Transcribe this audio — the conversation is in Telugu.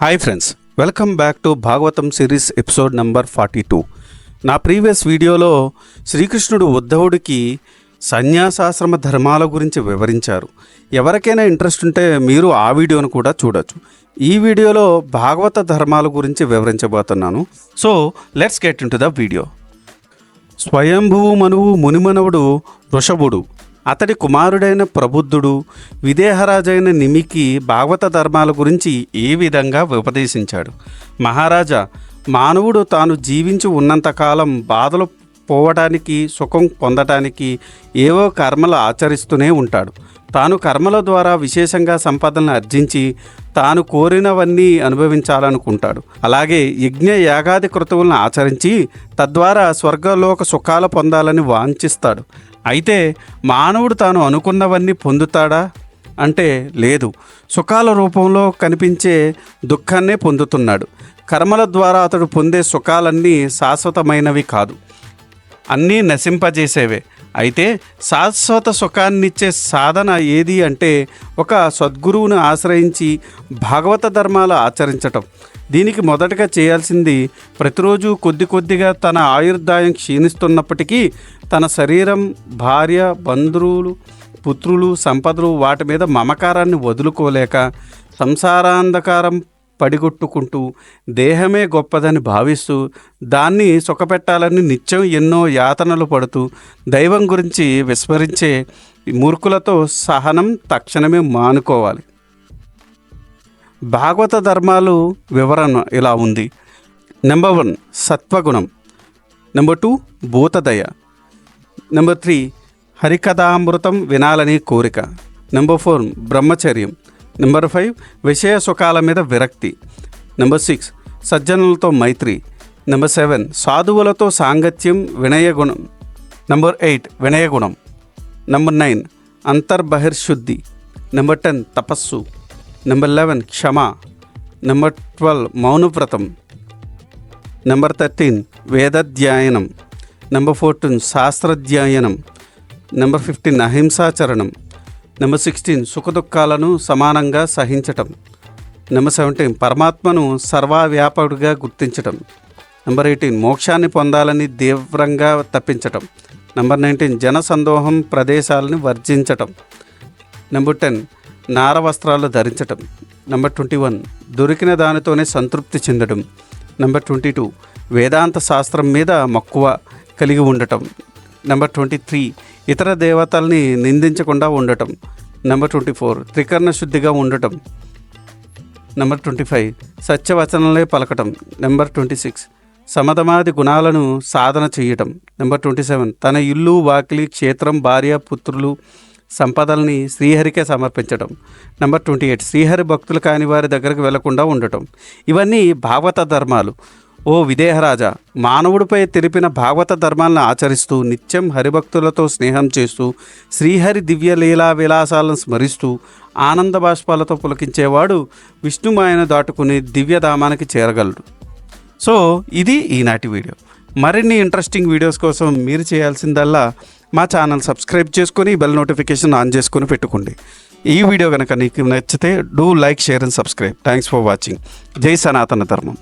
Hi friends, welcome back to Bhagavatam series episode number 42. నా ప్రీవియస్ వీడియోలో శ్రీకృష్ణుడు ఉద్ధవుడికి సన్యాసాశ్రమ ధర్మాల గురించి వివరించారు. ఎవరికైనా ఇంట్రెస్ట్ ఉంటే మీరు ఆ వీడియోను కూడా చూడొచ్చు. ఈ వీడియోలో భాగవత ధర్మాల గురించి వివరించబోతున్నాను. So let's get into the video. స్వయంభువు మనువు మునిమనవుడు వృషభుడు, అతడి కుమారుడైన ప్రబుద్ధుడు విదేహరాజైన నిమికి భాగవత ధర్మాల గురించి ఈ విధంగా ఉపదేశించాడు. మహారాజా, మానవుడు తాను జీవించి ఉన్నంతకాలం బాధలు పోవటానికి, సుఖం పొందటానికి ఏవో కర్మలు ఆచరిస్తూనే ఉంటాడు. తాను కర్మల ద్వారా విశేషంగా సంపదలను ఆర్జించి తాను కోరినవన్నీ అనుభవించాలనుకుంటాడు. అలాగే యజ్ఞ యాగాది కృతువులను ఆచరించి తద్వారా స్వర్గలోక సుఖాలు పొందాలని వాంఛిస్తాడు. అయితే మానవుడు తాను అనుకున్నవన్నీ పొందుతాడా అంటే లేదు. సుఖాల రూపంలో కనిపించే దుఃఖాన్నే పొందుతున్నాడు. కర్మల ద్వారా అతడు పొందే సుఖాలన్నీ శాశ్వతమైనవి కాదు, అన్నీ నశింపజేసేవే. అయితే శాశ్వత సుఖాన్నిచ్చే సాధన ఏది అంటే ఒక సద్గురువును ఆశ్రయించి భాగవత ధర్మాలు ఆచరించటం. దీనికి మొదటగా చేయాల్సింది ప్రతిరోజు కొద్దిగా తన ఆయుర్దాయం క్షీణిస్తున్నప్పటికీ తన శరీరం, భార్య, బంధువులు, పుత్రులు, సంపదలు వాటి మీద మమకారాన్ని వదులుకోలేక సంసారాంధకారం పడిగొట్టుకుంటూ దేహమే గొప్పదని భావిస్తూ దాన్ని సుఖపెట్టాలని నిత్యం ఎన్నో యాతనలు పడుతూ దైవం గురించి విస్మరించే మూర్ఖులతో సహనం తక్షణమే మానుకోవాలి. భాగవత ధర్మాలు వివరణ ఇలా ఉంది. నెంబర్ 1 సత్వగుణం, నెంబర్ 2 భూతదయ, నెంబర్ 3 హరికథామృతం వినాలని కోరిక, నెంబర్ 4 బ్రహ్మచర్యం, నెంబర్ 5 విషయ సుఖాల మీద విరక్తి, నెంబర్ 6 సజ్జనులతో మైత్రి, నెంబర్ 7 సాధువులతో సాంగత్యం వినయగుణం, నెంబర్ 8 వినయగుణం, నెంబర్ 9 అంతర్బహిర్శుద్ధి, నెంబర్ 10 తపస్సు, నెంబర్ 11 క్షమ, నెంబర్ 12 మౌనవ్రతం, నెంబర్ 13 వేదాధ్యయనం, నెంబర్ 14 శాస్త్రాధ్యయనం, నెంబర్ 15 అహింసాచరణం, నెంబర్ 16 సుఖదుఖాలను సమానంగా సహించటం, నెంబర్ 17 పరమాత్మను సర్వవ్యాపకుడిగా గుర్తించటం, నెంబర్ 18 మోక్షాన్ని పొందాలని తీవ్రంగా తప్పించటం, నెంబర్ 19 జనసందోహం ప్రదేశాలను వర్జించటం, నెంబర్ 10 నార వస్త్రాలు ధరించటం, నెంబర్ 21 దొరికిన దానితోనే సంతృప్తి చెందడం, నెంబర్ 22 వేదాంత శాస్త్రం మీద మక్కువ కలిగి ఉండటం, నెంబర్ 23 ఇతర దేవతల్ని నిందించకుండా ఉండటం, నెంబర్ 24 త్రికరణ శుద్ధిగా ఉండటం, నెంబర్ 25 సత్యవచనలే పలకటం, నెంబర్ 26 సమధమాది గుణాలను సాధన చేయటం, నెంబర్ 27 తన ఇల్లు, వాకిలి, క్షేత్రం, భార్య, పుత్రులు, సంపదల్ని శ్రీహరికే సమర్పించడం, నెంబర్ 28 శ్రీహరి భక్తులు కాని వారి దగ్గరకు వెళ్లకుండా ఉండటం. ఇవన్నీ భాగవత ధర్మాలు. ఓ విదేహరాజా, మానవుడిపై తెలిపిన భాగవత ధర్మాలను ఆచరిస్తూ నిత్యం హరిభక్తులతో స్నేహం చేస్తూ శ్రీహరి దివ్య లీలా విలాసాలను స్మరిస్తూ ఆనంద బాష్పాలతో పులకించేవాడు విష్ణుమాయను దాటుకుని దివ్యధామానికి చేరగలడు. సో ఇది ఈనాటి వీడియో. మరిన్ని ఇంట్రెస్టింగ్ వీడియోస్ కోసం మీరు చేయాల్సిందల్లా మా ఛానల్ సబ్స్క్రైబ్ చేసుకొని బెల్ నోటిఫికేషన్ ఆన్ చేసుకొని పెట్టుకోండి. ఈ వీడియో కనుక నీకు నచ్చితే do like, share and subscribe. Thanks for watching. జై సనాతన ధర్మం.